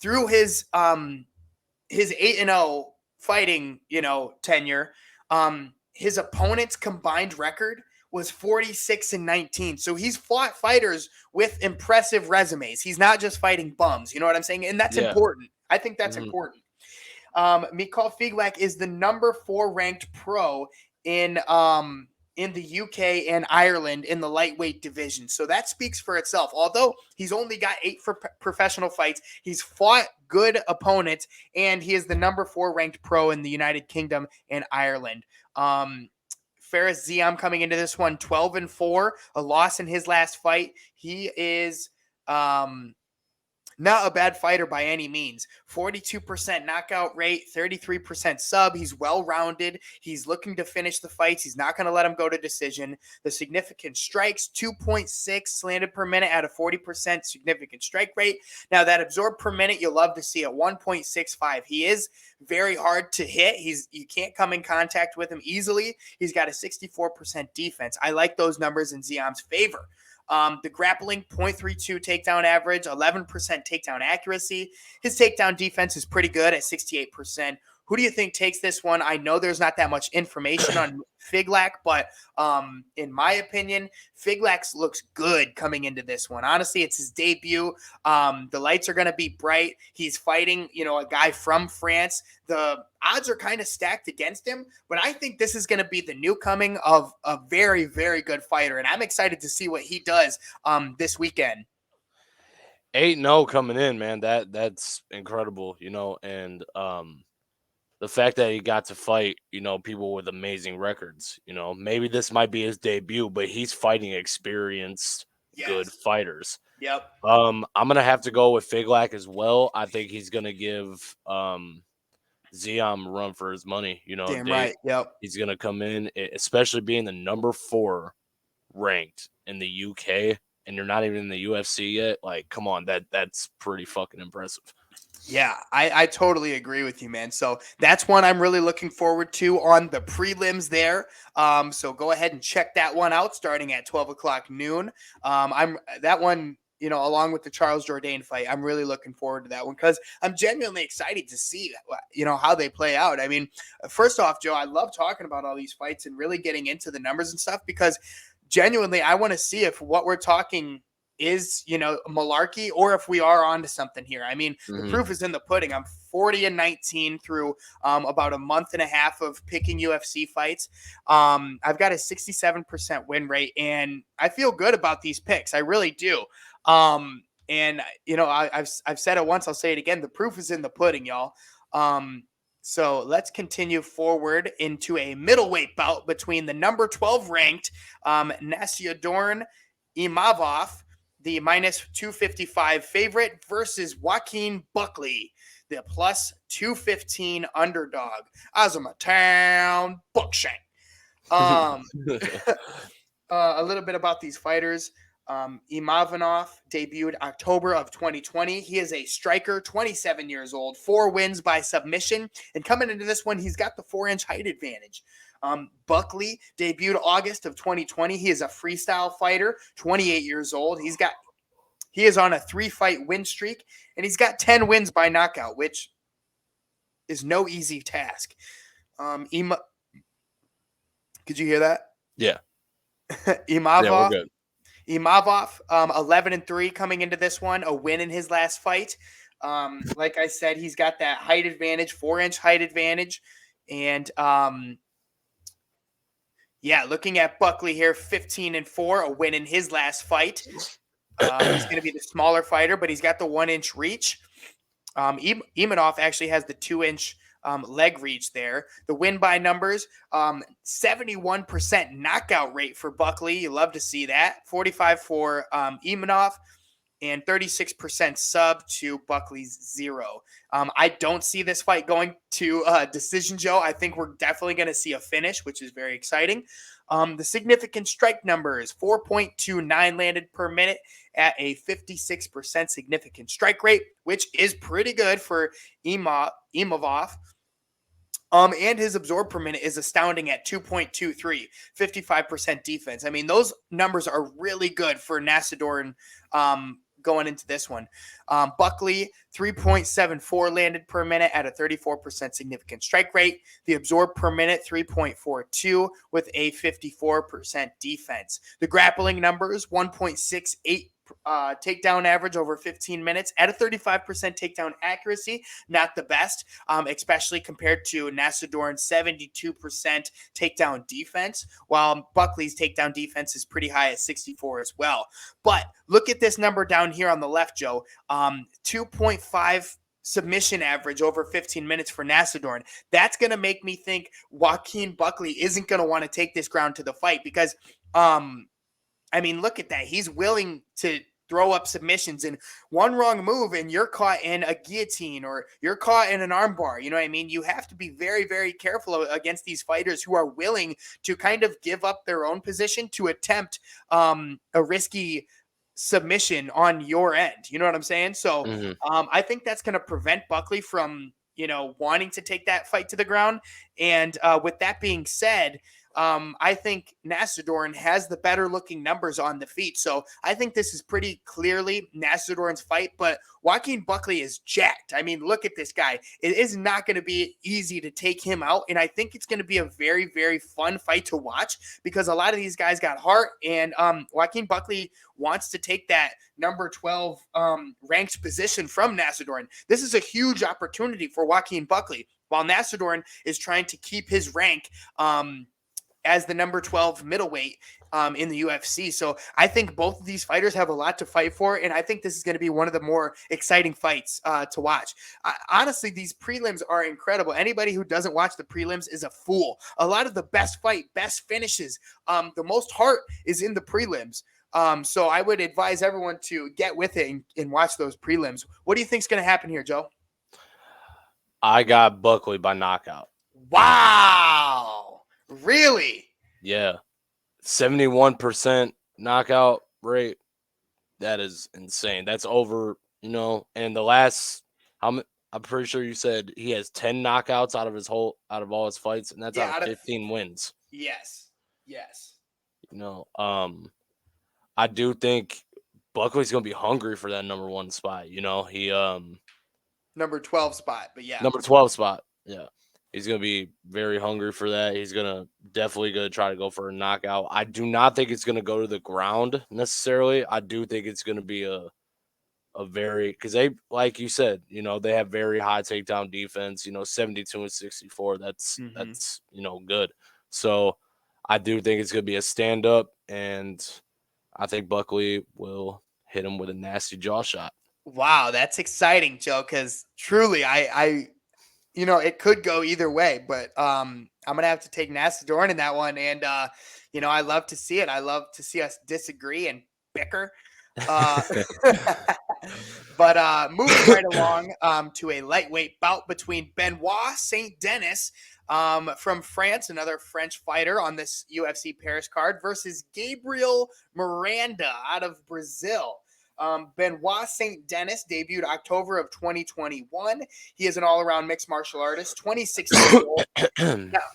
through his 8-0 fighting, tenure. His opponent's combined record was 46-19. So he's fought fighters with impressive resumes. He's not just fighting bums. You know what I'm saying? And that's important. I think that's important. Mikal Figlak is the number 4 ranked pro in the UK and Ireland in the lightweight division. So that speaks for itself. Although he's only got 8 professional fights, he's fought good opponents, and he is the number 4 ranked pro in the United Kingdom and Ireland. Faris Ziam coming into this one 12-4, a loss in his last fight. He is not a bad fighter by any means. 42% knockout rate, 33% sub. He's well-rounded. He's looking to finish the fights. He's not going to let him go to decision. The significant strikes, 2.6 slanted per minute at a 40% significant strike rate. Now, that absorbed per minute, you'll love to see at 1.65. He is very hard to hit. You can't come in contact with him easily. He's got a 64% defense. I like those numbers in Ziam's favor. The grappling, 0.32 takedown average, 11% takedown accuracy. His takedown defense is pretty good at 68%. Who do you think takes this one? I know there's not that much information on Figlak, but in my opinion, Figlak looks good coming into this one. Honestly, it's his debut. The lights are going to be bright. He's fighting, a guy from France. The odds are kind of stacked against him, but I think this is going to be the new coming of a very, very good fighter, and I'm excited to see what he does this weekend. 8-0 coming in, man. That's incredible, and the fact that he got to fight, people with amazing records, maybe this might be his debut, but he's fighting experienced, good fighters. Yep. I'm gonna have to go with Figlak as well. I think he's gonna give Ziam a run for his money. Damn right. Yep. He's gonna come in, especially being the number 4 ranked in the UK, and you're not even in the UFC yet. Like, come on, that's pretty fucking impressive. Yeah, I totally agree with you, man. So that's one I'm really looking forward to on the prelims there. So go ahead and check that one out starting at 12 o'clock noon. That one, along with the Charles Jourdain fight, I'm really looking forward to that one because I'm genuinely excited to see, how they play out. I mean, first off, Joe, I love talking about all these fights and really getting into the numbers and stuff because genuinely I want to see if what we're talking is, malarkey or if we are onto something here. I mean, the proof is in the pudding. I'm 40-19 through about a month and a half of picking UFC fights. I've got a 67% win rate, and I feel good about these picks. I really do. And I've said it once, I'll say it again. The proof is in the pudding, y'all. So let's continue forward into a middleweight bout between the number 12 ranked Nasiruddin Imavov, the minus 255 favorite, versus Joaquin Buckley, the plus 215 underdog. Azamatown Buckshank. A little bit about these fighters. Imavov debuted October of 2020. He is a striker, 27 years old, 4 wins by submission. And coming into this one, he's got the 4-inch height advantage. Buckley debuted August of 2020. He is a freestyle fighter, 28 years old. He is on a 3-fight win streak, and he's got 10 wins by knockout, which is no easy task. Could you hear that? Yeah. Imavov. Yeah, we're good. Imavov, 11-3 coming into this one, a win in his last fight. Like I said, he's got that height advantage, 4-inch height advantage. And looking at Buckley here, 15-4, a win in his last fight. He's going to be the smaller fighter, but he's got the 1-inch reach. Imanov actually has the 2-inch leg reach there. The win by numbers, 71% knockout rate for Buckley. You love to see that. 45 for Imanov, and 36% sub to Buckley's 0. I don't see this fight going to decision, Joe. I think we're definitely going to see a finish, which is very exciting. The significant strike numbers, 4.29 landed per minute at a 56% significant strike rate, which is pretty good for Imavov. And his absorb per minute is astounding at 2.23, 55% defense. I mean, those numbers are really good for Nasidorin going into this one. Buckley, 3.74 landed per minute at a 34% significant strike rate. The absorb per minute, 3.42 with a 54% defense. The grappling numbers, 1.68 takedown average over 15 minutes at a 35% takedown accuracy. Not the best, especially compared to Nasidorin's 72% takedown defense, while Buckley's takedown defense is pretty high at 64 as well. But look at this number down here on the left, Joe. 2.5 submission average over 15 minutes for Nasidorin. That's going to make me think Joaquin Buckley isn't going to want to take this ground to the fight because I mean, look at that. He's willing to throw up submissions, and one wrong move and you're caught in a guillotine or you're caught in an armbar. You know what I mean? You have to be very, very careful against these fighters who are willing to kind of give up their own position to attempt a risky submission on your end. You know what I'm saying? So I think that's going to prevent Buckley from, wanting to take that fight to the ground. And with that being said, I think Nasidorin has the better looking numbers on the feet. So I think this is pretty clearly Nasidorin's fight, but Joaquin Buckley is jacked. I mean, look at this guy. It is not going to be easy to take him out. And I think it's going to be a very, very fun fight to watch because a lot of these guys got heart, and Joaquin Buckley wants to take that number 12 ranked position from Nasidorin. This is a huge opportunity for Joaquin Buckley, while Nasidorin is trying to keep his rank as the number 12 middleweight in the UFC. So I think both of these fighters have a lot to fight for, and I think this is going to be one of the more exciting fights to watch. Honestly, these prelims are incredible. Anybody who doesn't watch the prelims is a fool. A lot of the best finishes, the most heart is in the prelims. So I would advise everyone to get with it and watch those prelims. What do you think is going to happen here, Joe? I got Buckley by knockout. Wow. Really? Yeah. 71% knockout rate. That is insane. That's over, and the last, I'm pretty sure you said he has 10 knockouts out of all his fights, and that's out of 15 wins. Yes. I do think Buckley's going to be hungry for that number 1 spot. He number 12 spot, but yeah. Number 12 spot. Yeah. He's going to be very hungry for that. He's definitely going to try to go for a knockout. I do not think it's going to go to the ground necessarily. I do think it's going to be a very, because they, like you said, they have very high takedown defense, 72 and 64. That's good. So I do think it's going to be a stand up, and I think Buckley will hit him with a nasty jaw shot. Wow, that's exciting, Joe, because truly I it could go either way, but I'm going to have to take Nasidorin in that one. And, I love to see it. I love to see us disagree and bicker. But moving right along to a lightweight bout between Benoit Saint-Denis from France, another French fighter on this UFC Paris card, versus Gabriel Miranda out of Brazil. Benoit Saint-Denis debuted October of 2021. He is an all-around mixed martial artist, 26 years old.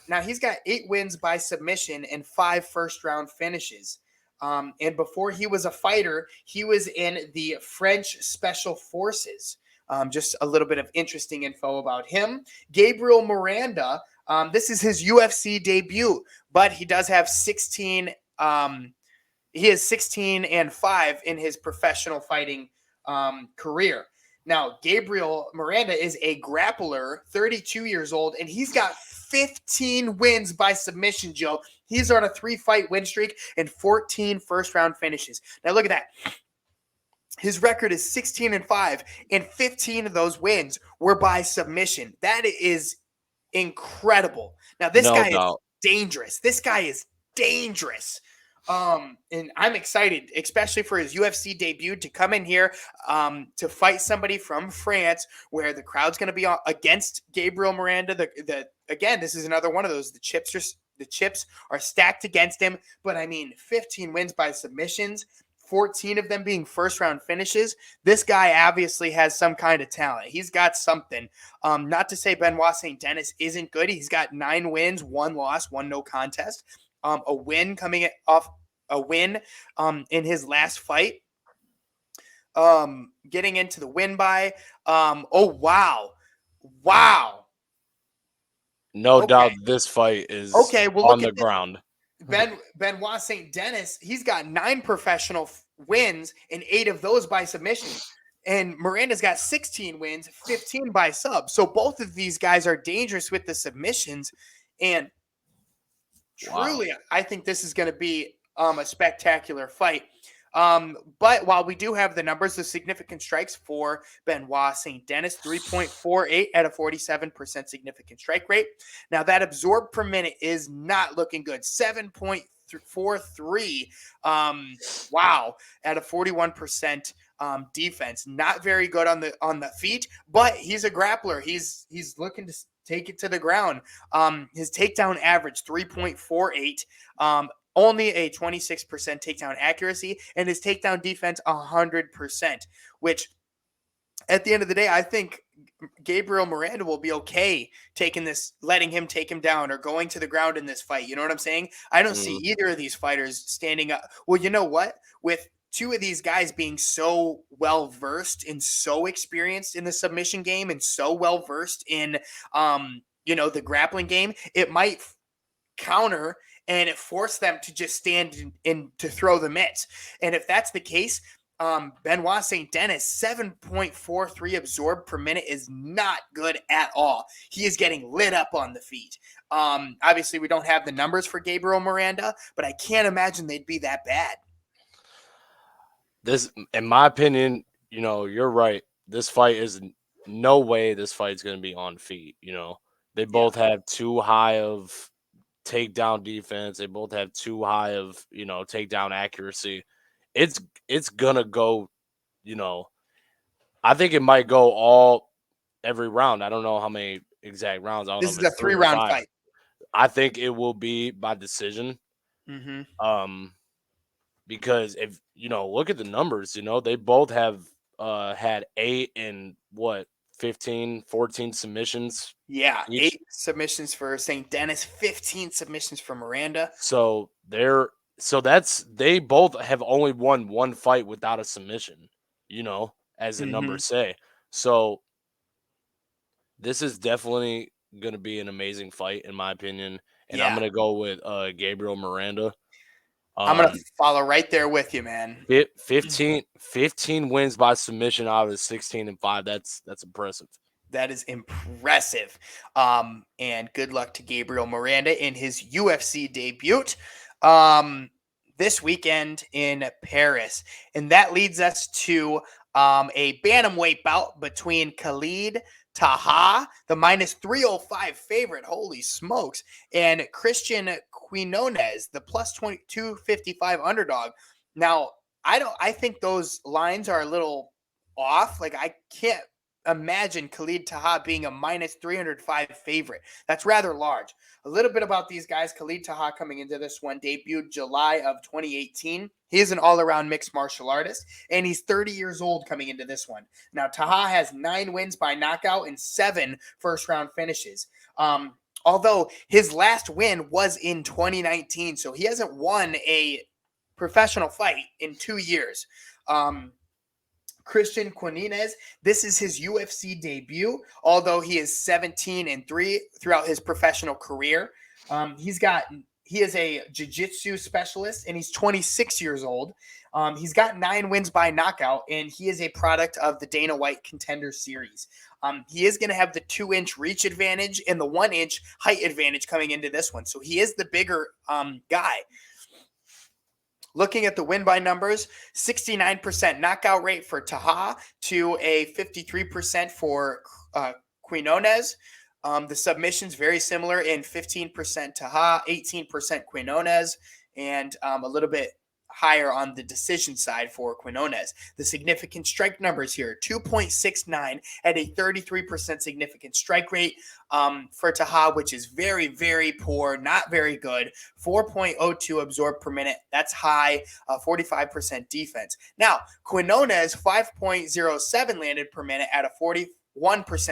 Now he's got 8 wins by submission and 5 first-round finishes. And before he was a fighter, he was in the French Special Forces. Just a little bit of interesting info about him. Gabriel Miranda, this is his UFC debut, but he does have 16 He is 16-5 in his professional fighting career. Now, Gabriel Miranda is a grappler, 32 years old, and he's got 15 wins by submission, Joe. He's on a 3-fight win streak and 14 first-round finishes. Now, look at that. His record is 16-5, and 15 of those wins were by submission. That is incredible. Now, this No guy is doubt. dangerous. This guy is dangerous. And I'm excited, especially for his UFC debut, to come in here to fight somebody from France, where the crowd's going to be against Gabriel Miranda. Again, this is another one of those. The chips are stacked against him. But I mean, 15 wins by submissions, 14 of them being first round finishes. This guy obviously has some kind of talent. He's got something. Not to say Benoit St. Denis isn't good. He's got 9 wins, 1 loss, 1 no contest. A win coming off a win in his last fight. Getting into the win by. Oh, wow. Wow. No Okay. doubt this fight is Okay, well, on look the at this. ground. Benoit St. Denis, he's got 9 professional wins, and 8 of those by submission. And Miranda's got 16 wins, 15 by sub. So both of these guys are dangerous with the submissions. And truly, I think this is going to be a spectacular fight. But while we do have the numbers, the significant strikes for Benoit St. Denis, 3.48 at a 47% significant strike rate. Now, that absorbed per minute is not looking good. 7.43. Wow, at a 41% defense. Not very good on the feet, but he's a grappler. He's looking to take it to the ground. His takedown average 3.48. Only a 26% takedown accuracy, and his takedown defense 100%, which at the end of the day, I think Gabriel Miranda will be okay letting him take him down or going to the ground in this fight. You know what I'm saying? I don't see either of these fighters standing up. Well, you know what? With 2 of these guys being so well versed and so experienced in the submission game and so well versed in the grappling game, it might counter and it forced them to just stand in to throw the mitts. And if that's the case, Benoit St. Denis, 7.43 absorbed per minute is not good at all. He is getting lit up on the feet. Obviously, we don't have the numbers for Gabriel Miranda, but I can't imagine they'd be that bad. This, in my opinion, you're right. This fight is no way this fight's going to be on feet. They both have too high of takedown defense. They both have too high of, takedown accuracy. It's gonna go, I think it might go every round. I don't know how many exact rounds. I don't This know is if a it's 3 or 3-round 5. fight. I think it will be by decision. Mm-hmm. Because if look at the numbers, they both have had 8 and 15, 14 submissions. Yeah, Each. 8 submissions for St. Denis, 15 submissions for Miranda. So they both have only won 1 fight without a submission, as the numbers say. So this is definitely going to be an amazing fight, in my opinion. And I'm going to go with Gabriel Miranda. I'm going to follow right there with you, man. 15 wins by submission out of the 16-5. That's impressive. That is impressive. And good luck to Gabriel Miranda in his UFC debut this weekend in Paris. And that leads us to a bantamweight bout between Khalid Taha, the minus 305 favorite, holy smokes, and Christian Quinones, the plus 255 underdog. Now, I think those lines are a little off. Like, I can't imagine Khalid Taha being a minus 305 favorite. That's rather large. A little bit about these guys. Khalid Taha coming into this one debuted July of 2018. He is an all-around mixed martial artist, and he's 30 years old coming into this one. Now, Taha has 9 wins by knockout and 7 first-round finishes. Although his last win was in 2019, so he hasn't won a professional fight in 2 years. Christian Quinones, this is his UFC debut, although he is 17-3 throughout his professional career. He is a jiu-jitsu specialist, and he's 26 years old. He's got 9 wins by knockout, and he is a product of the Dana White Contender Series. He is going to have the 2-inch reach advantage and the 1-inch height advantage coming into this one, so he is the bigger guy. looking at the win by numbers, 69% knockout rate for Taha to a 53% for Quinones. The submissions very similar in 15% Taha, 18% Quinones, and a little bit higher on the decision side for Quinones. The significant strike numbers here, 2.69 at a 33% significant strike rate for Taha, which is very, very poor, not very good. 4.02 absorbed per minute. That's high, 45% defense. Now, Quinones, 5.07 landed per minute at a 41%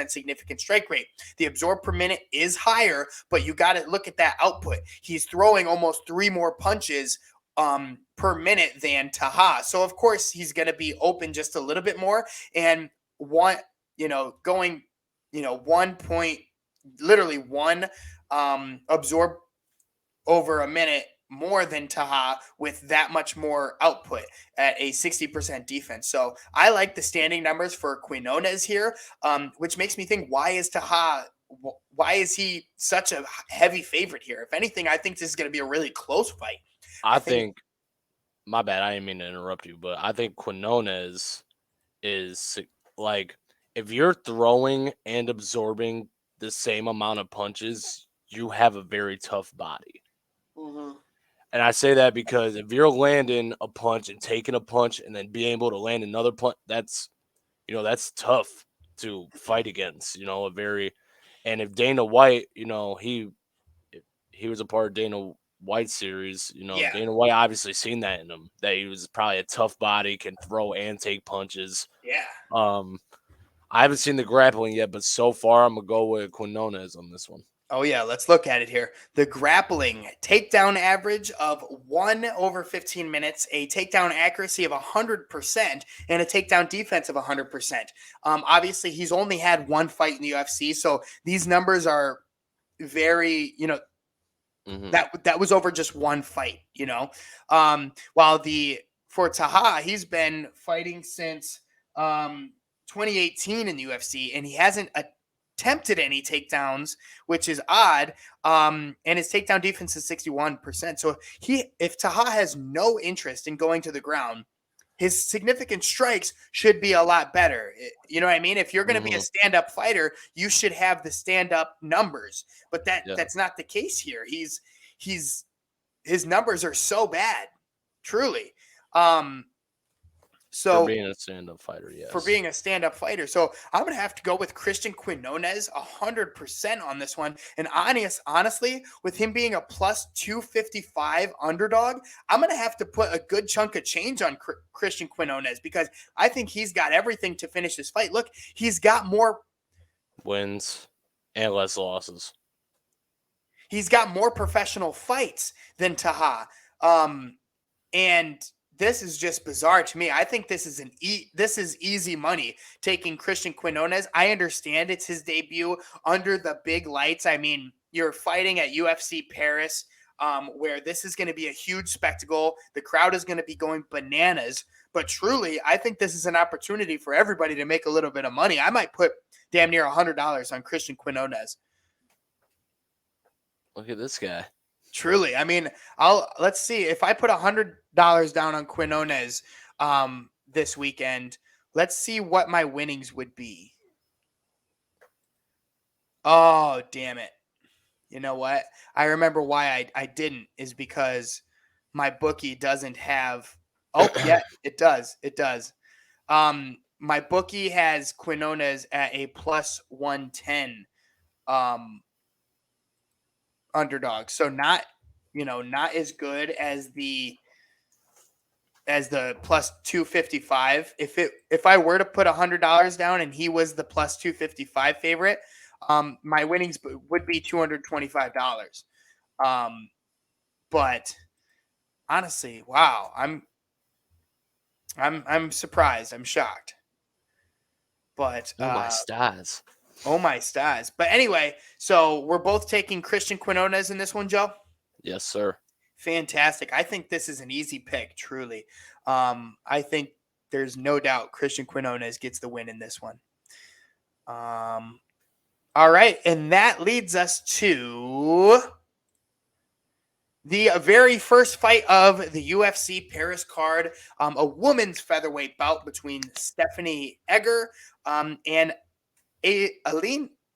significant strike rate. The absorb per minute is higher, but you got to look at that output. He's throwing almost 3 more punches per minute than Taha. So of course he's going to be open just a little bit more, and going, 1 point, literally one absorb over a minute more than Taha with that much more output at a 60% defense. So I like the standing numbers for Quinones here, which makes me think, why is he such a heavy favorite here? If anything, I think this is going to be a really close fight. I think, my bad, I didn't mean to interrupt you, but I think Quinones is like, if you're throwing and absorbing the same amount of punches, you have a very tough body. Mm-hmm. And I say that because if you're landing a punch and taking a punch and then being able to land another punch, that's tough to fight against, and if Dana White, he was a part of Dana White series, Yeah. Dana White obviously seen that in him, that he was probably a tough body, can throw and take punches. Yeah. I haven't seen the grappling yet, but so far I'm gonna go with Quinones on this one. Oh, yeah, let's look at it here. The grappling takedown average of 1 over 15 minutes, a takedown accuracy of 100%, and a takedown defense of 100%. Obviously, he's only had one fight in the UFC, so these numbers are very, Mm-hmm. that was over just one fight, while for Taha, he's been fighting since 2018 in the UFC, and he hasn't attempted any takedowns, which is odd. And his takedown defense is 61%. So if Taha has no interest in going to the ground, his significant strikes should be a lot better. You know what I mean? If you're going to be a stand-up fighter, you should have the stand-up numbers. But that's not the case here. His numbers are so bad, truly. So for being a stand-up fighter, yes. For being a stand-up fighter. So I'm going to have to go with Christian Quinones 100% on this one. And honestly, with him being a plus 255 underdog, I'm going to have to put a good chunk of change on Christian Quinones, because I think he's got everything to finish this fight. Look, he's got more wins and less losses. He's got more professional fights than Taha. And this is just bizarre to me. I think this is this is easy money taking Christian Quinones. I understand it's his debut under the big lights. I mean, you're fighting at UFC Paris, where this is going to be a huge spectacle. The crowd is going to be going bananas. But truly, I think this is an opportunity for everybody to make a little bit of money. I might put damn near $100 on Christian Quinones. Look at this guy. Truly, I mean, let's see if I put $100 down on Quinones this weekend. Let's see what my winnings would be. Oh, damn it! You know what? I remember why I didn't, is because my bookie doesn't have. Oh, yeah, it does. It does. My bookie has Quinones at a plus 110 underdog, so not as good as the plus 255. If I were to put $100 down and he was the plus 255 favorite, my winnings would be $225. But honestly, wow, I'm surprised. I'm shocked. But oh my stars. Oh my stars. But anyway, so we're both taking Christian Quinones in this one, Joe? Yes, sir. Fantastic. I think this is an easy pick, truly. I think there's no doubt Christian Quinones gets the win in this one. All right, and that leads us to The very first fight of the UFC Paris card, a women's featherweight bout between Stephanie Egger and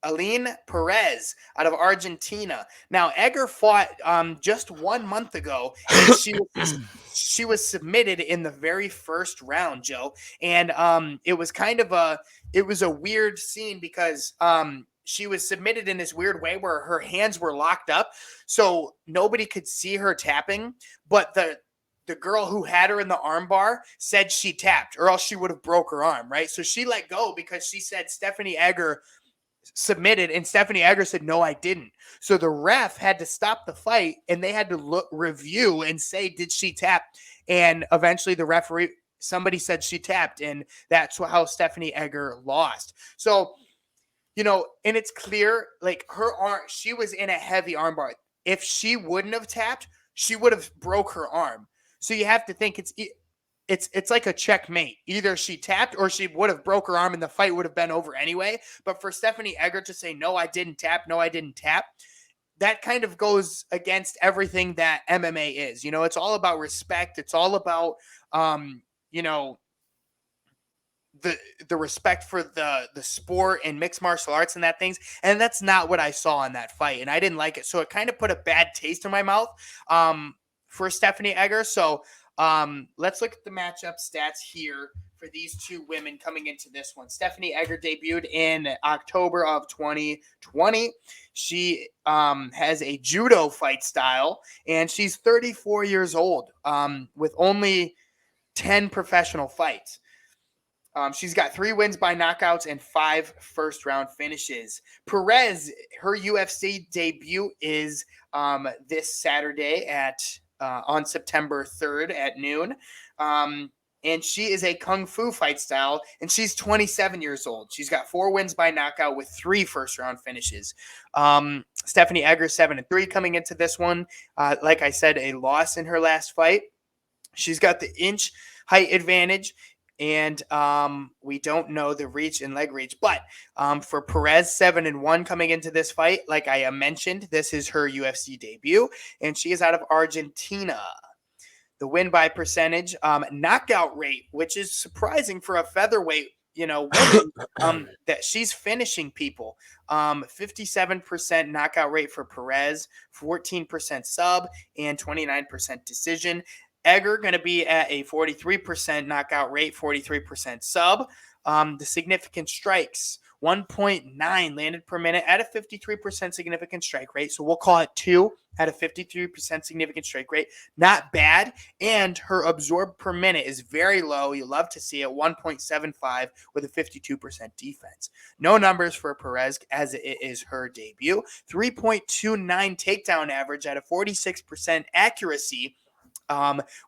Aline Perez out of Argentina. Now, Egger fought just 1 month ago, and she was submitted in the very first round, Joe. And it was a weird scene because she was submitted in this weird way where her hands were locked up, so nobody could see her tapping. But the girl who had her in the armbar said she tapped, or else she would have broke her arm, right? So she let go because she said Stephanie Egger submitted, and Stephanie Egger said, no, I didn't. So the ref had to stop the fight, and they had to review and say, did she tap? And eventually the referee, somebody said she tapped, and that's how Stephanie Egger lost. So, and it's clear, like, her arm, she was in a heavy armbar. If she wouldn't have tapped, she would have broke her arm. So you have to think it's like a checkmate. Either she tapped or she would have broke her arm and the fight would have been over anyway. But for Stephanie Egger to say, no, I didn't tap, that kind of goes against everything that MMA is. It's all about respect. It's all about, the respect for the sport and mixed martial arts and that things. And that's not what I saw in that fight. And I didn't like it. So it kind of put a bad taste in my mouth for Stephanie Egger. So let's look at the matchup stats here for these two women coming into this one. Stephanie Egger debuted in October of 2020. She has a judo fight style, and she's 34 years old with only 10 professional fights. She's got 3 wins by knockouts and 5 first-round finishes. Perez, her UFC debut is this Saturday on September 3rd at noon. And she is a Kung Fu fight style, and she's 27 years old. She's got 4 wins by knockout with 3 first-round finishes. Stephanie Egger, 7-3 coming into this one. Like I said, a loss in her last fight. She's got the inch height advantage, and we don't know the reach and leg reach. But for Perez, 7-1 coming into this fight, like I mentioned, this is her UFC debut, and she is out of Argentina. The win by percentage, knockout rate, which is surprising for a featherweight, woman, that she's finishing people. 57% knockout rate for Perez, 14% sub, and 29% decision. Egger going to be at a 43% knockout rate, 43% sub. The significant strikes, 1.9 landed per minute at a 53% significant strike rate. So we'll call it 2 at a 53% significant strike rate. Not bad. And her absorbed per minute is very low. You love to see it, 1.75 with a 52% defense. No numbers for Perez as it is her debut. 3.29 takedown average at a 46% accuracy.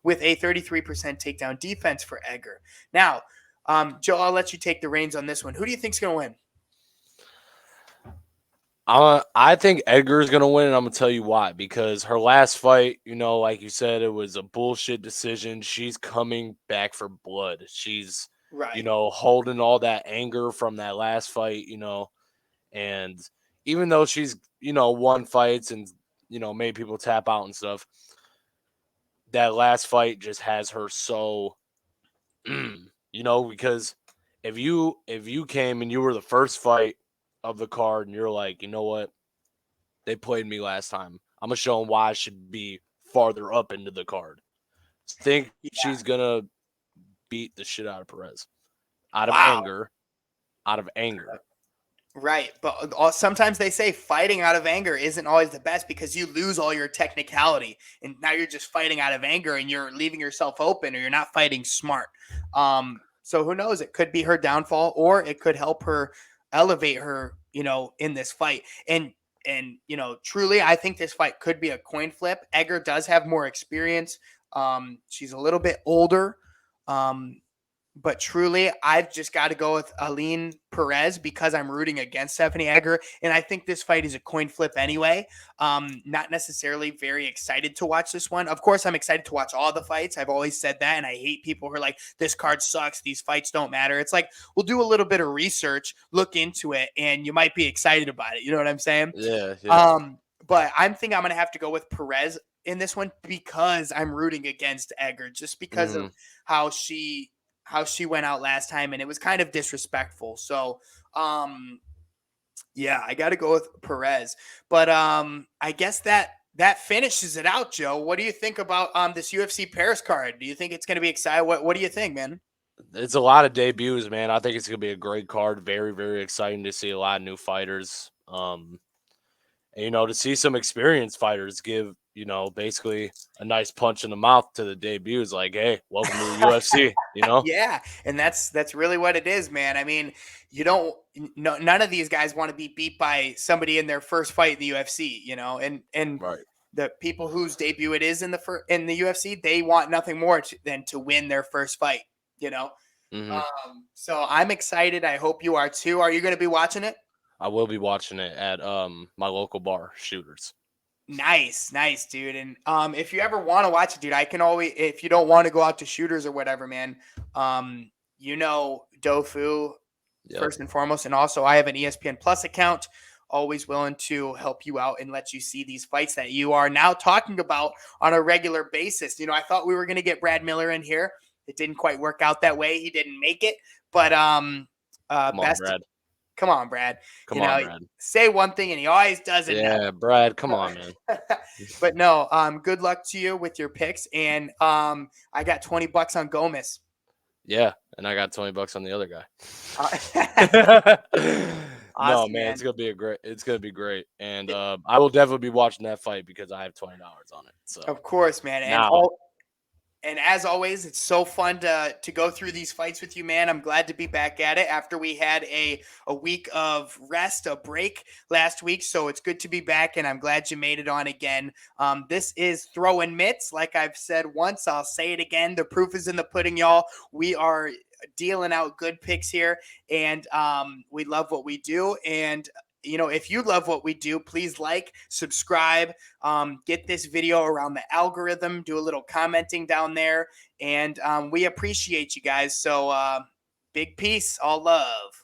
With a 33% takedown defense for Egger. Now, Joe, I'll let you take the reins on this one. Who do you think's going to win? I think Edgar's going to win, and I'm going to tell you why. Because her last fight, like you said, it was a bullshit decision. She's coming back for blood. She's, right. Holding all that anger from that last fight, and even though she's, won fights and, made people tap out and stuff, that last fight just has her so, because if you came and you were the first fight of the card and you're like, you know what, they played me last time, I'm gonna show them why I should be farther up into the card. I think she's gonna beat the shit out of Perez, out of anger. Right, but sometimes they say fighting out of anger isn't always the best because you lose all your technicality, and now you're just fighting out of anger and you're leaving yourself open, or you're not fighting smart. So who knows? It could be her downfall, or it could help her elevate her, in this fight. And truly, I think this fight could be a coin flip. Egger does have more experience. She's a little bit older. But truly, I've just got to go with Aline Perez because I'm rooting against Stephanie Egger. And I think this fight is a coin flip anyway. Not necessarily very excited to watch this one. Of course, I'm excited to watch all the fights. I've always said that. And I hate people who are like, this card sucks. These fights don't matter. It's like, we'll do a little bit of research, look into it, and you might be excited about it. You know what I'm saying? Yeah. But I'm thinking I'm going to have to go with Perez in this one because I'm rooting against Egger, just because of Hmm. how she went out last time, and it was kind of disrespectful. So, yeah, I got to go with Perez. But I guess that finishes it out, Joe. What do you think about this UFC Paris card? Do you think it's going to be exciting? What do you think, man? It's a lot of debuts, man. I think it's gonna be a great card. Very, very exciting to see a lot of new fighters. And, to see some experienced fighters give, basically a nice punch in the mouth to the debuts, like, hey, welcome to the UFC, Yeah, and that's really what it is, man. I mean, you don't no, none of these guys want to be beat by somebody in their first fight in the UFC, and Right. the people whose debut it is in the UFC, they want nothing more than to win their first fight, you know. Hmm. So I'm excited. I hope you are too. Are you going to be watching it? I will be watching it at my local bar, Shooters. Nice, nice, dude. And if you ever want to watch it, dude, I can always, if you don't want to go out to Shooters or whatever, man. Dofu Yep. first and foremost, and also I have an ESPN Plus account. Always willing to help you out and let you see these fights that you are now talking about on a regular basis. I thought we were going to get Brad Miller in here. It didn't quite work out that way. He didn't make it, but Come on, best. Brad. Come on, Brad. Come on, Brad. Say one thing and he always does Yeah, Brad. Come on, man. another. But no, good luck to you with your picks. And I got $20 on Gomez. Yeah, and I got $20 on the other guy. No, Awesome, man, man. it's gonna be great, and I will definitely be watching that fight because I have $20 on it. So Of course, man. now, And as always, it's so fun to go through these fights with you, man. I'm glad to be back at it after we had a week of rest, a break last week. So it's good to be back, and I'm glad you made it on again. This is Throwin Mitts. Like I've said once, I'll say it again. The proof is in the pudding, y'all. We are dealing out good picks here, and we love what we do. And if you love what we do, please subscribe, get this video around the algorithm, do a little commenting down there, and we appreciate you guys. So big peace, all love.